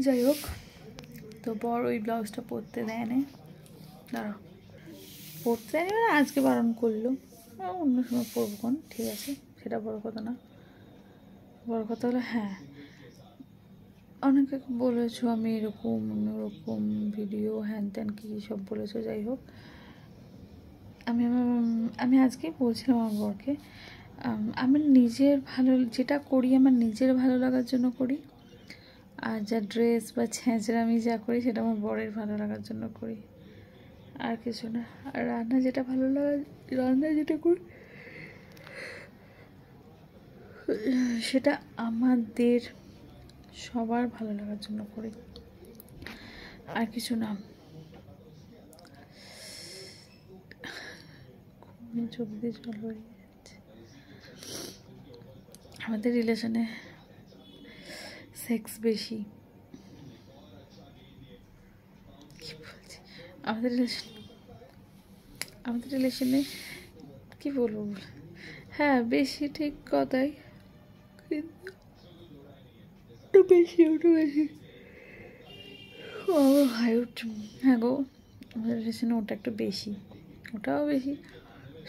যাই হোক, তো বড় ওই ব্লাউজটা পরতে দেয় না, দাঁড়াও, পরতে দেয়নি মানে আজকে বারণ করলো, অন্য সময় পরবো কোন, ঠিক আছে, সেটা বড় কথা না। বড় কথা হলো হ্যাঁ, অনেকে বলেছো আমি এরকম ওরকম ভিডিও হ্যান ত্যান কী সব বলেছো। যাই হোক, আমি আজকেই বলছিলাম আমার বরকে, আমি নিজের ভালো যেটা করি আমার নিজের ভালো লাগার জন্য করি, আর যা ড্রেস বা ছেঁচড়া আমি যা করি সেটা আমার বরের ভালো লাগার জন্য করি, আর কিছু না। আর রান্না যেটা ভালো লাগে, রান্না যেটা করি সেটা আমাদের সবার ভালো লাগার জন্য করি, আর কিছু না। চোখ দিয়ে জল বেরিয়ে যাচ্ছে। আমাদের রিলেশনে সেক্স বেশি, কি বলছি, আমাদের রিলেশনে কি বলবো, হ্যাঁ বেশি, ঠিক কথাই, কিন্তু একটু বেশি হাই উঠছে। হ্যাঁ গো, আমাদের রিলেশনে ওটা একটু বেশি, ওটাও বেশি,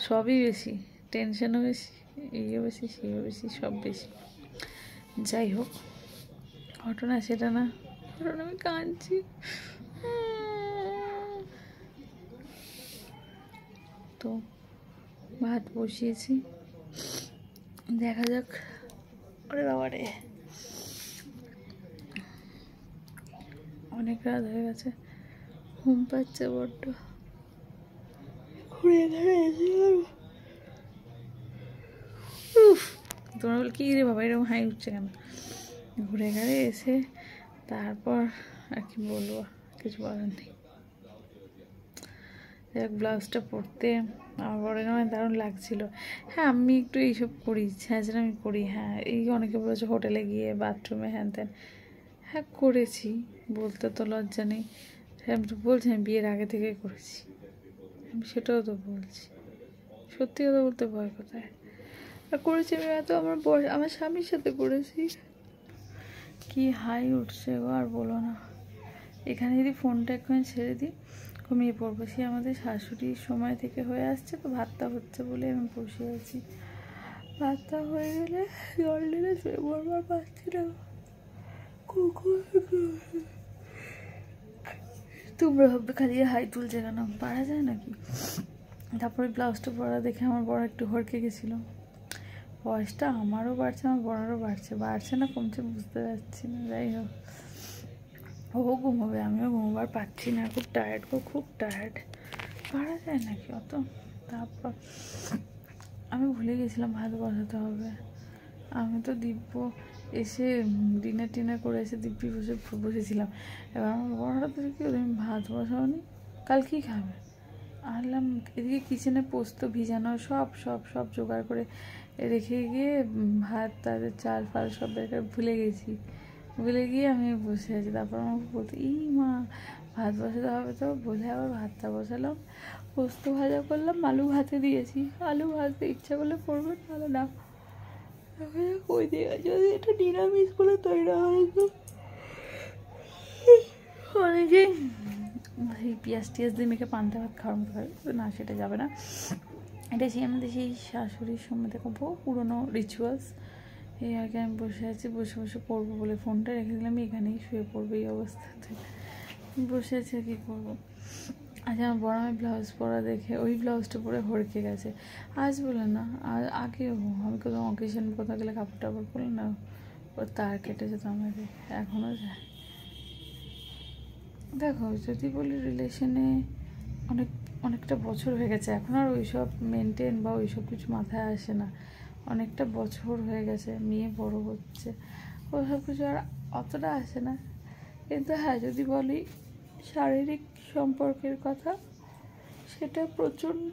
সবই বেশি, টেনশনও বেশি, এইও বেশি সেও বেশি, সব বেশি। যাই হোক, ঘটনা সেটা না, ঘটনা আমি কাঁদছি। তো ভাত বসিয়েছি, দেখা যাক। ওরে বাবারে, অনেক রাত হয়ে গেছে, ঘুম পাচ্ছে বড্ড, ঘুরে ঘুরে তোমরা বল কি রে বাবা এরকম হাই উঠছে কেন, ঘুরে ঘুরে এসে তারপর আর কি বলবো, কিছু বলার নেই। এক ব্লাউজটা পরতে আমার বড় নয় দারুণ লাগছিল। হ্যাঁ আমি একটু এইসব করি, ছেঁচড়া আমি করি, হ্যাঁ এই অনেকে বলেছে হোটেলে গিয়ে বাথরুমে হ্যান ত্যান, হ্যাঁ করেছি, বলতে তো লজ্জা নেই, আমি তো বলছি আমি বিয়ের আগে থেকে করেছি, আমি সেটাও তো বলছি, সত্যি কথা বলতে ভয় কোথায়, আর করেছি আমি এত আমার স্বামীর সাথে করেছি। কি হাই উঠছে গো, আর বলো না। এখানে যদি ফোনটা একটুখানি ছেড়ে দিই ঘুমিয়ে পড়বো, সে আমাদের শাশুড়ির সময় থেকে হয়ে আসছে, তো ভাতটা হচ্ছে বলে আমি বসে আছি, ভাতটা হয়ে গেলে জল দিলে শুয়ে পড়বো, আর পাচ্ছি না। তোমরা ভাববে খালি হাই তুলছে কেন, পারা যায় নাকি। তারপরে ব্লাউজটা পরা দেখে আমার বড় একটু হড়কে গেছিলো, বয়সটা আমারও বাড়ছে আমার বড়ারও বাড়ছে না কমছে বুঝতে পারছি না। যাই হোক, ও ঘুমোবে আমিও ঘুমোবার পাচ্ছি না, খুব টায়ার্ড গো, খুব টায়ার্ড, পারা যায় নাকি অত। তারপর আমি ভুলে গেছিলাম ভাত বসাতে হবে, আমি তো দিব্য এসে ডিনার করে এসে দিব্যি বসেছিলাম। এবার আমার বড়টা তো কি তুমি ভাত বসাওনি, কাল কী খাবে, আনলাম এদিকে কিচেনে পোস্ত ভিজানো সব সব সব জোগাড় করে রেখে গিয়ে ভাত তাদের চাল ফাল সব বেকার ভুলে গিয়ে আমি বসে আছি। তারপর আমাকে বলতে মা ভাত বসাতে হবে, তো বলে আবার ভাতটা বসালাম, পোস্ত ভাজা করলাম, আলু ভাতে দিয়েছি, আলু ভাজতে ইচ্ছা করলে করবে, তাহলে না ওই দিয়ে যদি এটা নিরামিষ করে তৈরি হয়তো অনেকেই সেই পেঁয়াজ টিয়াজ দিয়ে মেখে পান্তা ভাত খাওয়ানো হয় না, সেটা যাবে না, এটা সেই আমাদের সেই শাশুড়ির সময় থেকে বহু পুরোনো রিচুয়ালস। এই আগে আমি বসে আছি, বসে বসে পড়বো বলে ফোনটা রেখে দিলাম, এখানেই শুয়ে পড়বো এই অবস্থাতে, বসে আছে কী করবো। আচ্ছা আমার বড় আমি ব্লাউজ পরা দেখে ওই ব্লাউজটা পরে হড়কে গেছে, আজ বলে না আর আগেও, আমি কোথাও অকেশন কোথাও গেলে কাপড় টাপড় পরলে না ওর তার কেটে যেত আমাকে, এখনও যায়। দেখো যদি বলি রিলেশনে অনেকটা বছর হয়ে গেছে, এখন আর ওইসব মেনটেন বা ওইসব কিছু মাথায় আসে না, অনেকটা বছর হয়ে গেছে, মেয়ে বড় হচ্ছে, ওসব কিছু আর অতটা আসে না। কিন্তু হ্যাঁ যদি বলি শারীরিক সম্পর্কের কথা, সেটা প্রচণ্ড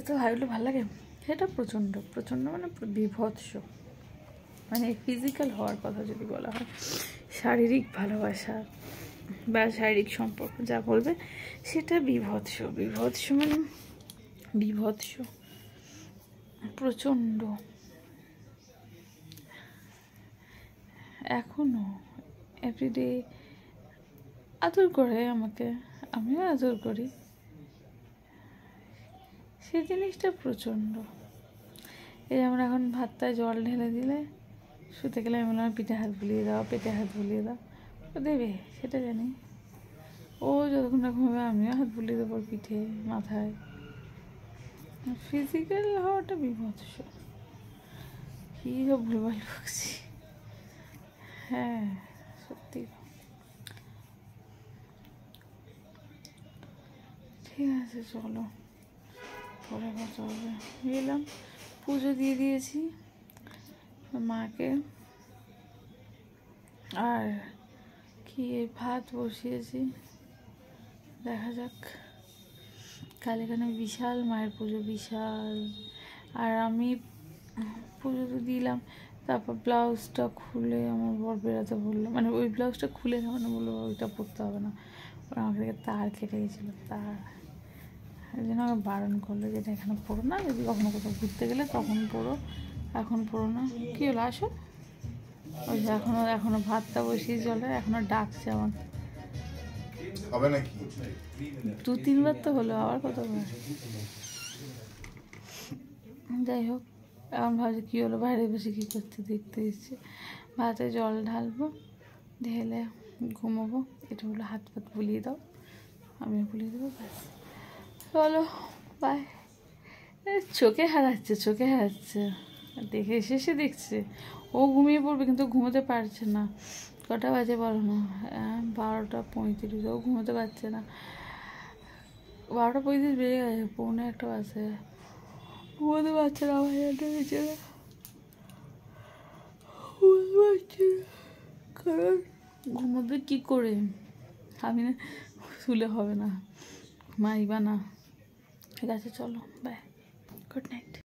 তো ভাবলে ভালো লাগে, সেটা প্রচণ্ড মানে বীভৎস, মানে ফিজিক্যাল হওয়ার কথা যদি বলা হয়, শারীরিক ভালোবাসা বা শারীরিক সম্পর্ক যা বলবে সেটা বীভৎস মানে বীভৎস, প্রচণ্ড। এখনও এভরিডে আদর করে আমাকে, আমিও আদর করি। সেই জিনিসটা প্রচণ্ড। এই যেমন এখন ভাতটায় জল ঢেলে দিলে শুতে গেলে আমি বললাম পিঠে হাত বুলিয়ে দাও, পেটে হাত বুলিয়ে দাও, ও দেবে সেটা জানি। ও যতক্ষণ না ঘুমাবে আমিও হাত বুলিয়ে দেবো পিঠে, মাথায়। ফিজিক্যাল হওয়াটা বিভৎস। কী সব ভুলভাল বকছি। হ্যাঁ সত্যি। ঠিক আছে চলো, পরে কথা হবে। গেলাম, পুজো দিয়ে দিয়েছি মাকে, আর কি ভাত বসিয়েছি, দেখা যাক। কাল এখানে বিশাল মায়ের পুজো, বিশাল। আর আমি পুজো তো দিলাম, তারপর ব্লাউজটা খুলে আমার বর বেরোতে বললো, মানে ওই ব্লাউজটা খুলে মানে বললো ওইটা পরতে হবে না, ওরা আমাকে থেকে তার কেটে গেছিলো, তার এই জন্য আমাকে বারণ করলো যে এটা এখানে পরো না, যদি কখনো কোথাও ঘুরতে গেলে তখন পরো, এখন পরো না। কী হলো আসো, ওই যে এখনো ভাতটা বসিয়ে চলে, এখনো ডাকছে আমার। হবে নাকি 2-3 বার তো হলো, আবার কতবার। যাই হোক, এখন ভাবছি কী হলো, বাইরে বসে কী করতে দেখতে এসছে। ভাতে জল ঢালবো, ঢেলে ঘুমোবো। এটা হলো হাত পাত বুলিয়ে দাও, আমিও বুলিয়ে দেবো, ব্যাস। চলো বাই। চোখে হারাচ্ছে, দেখে এসে দেখছে ও ঘুমিয়ে পড়বে, কিন্তু ঘুমোতে পারছে না। কটা বাজে বলো না, 12:35, ও ঘুমোতে পারছে না। 12:35 বেজে গেছে, 1:45 বাজে, ঘুমোতে পারছে না। আমার নিচে ঘুমোতে পারছে না, কারণ ঘুমোবে কী করে, আমি না শুলে হবে না, ঘুমাইবা না। ঠিক আছে চলো বাই, গুড নাইট।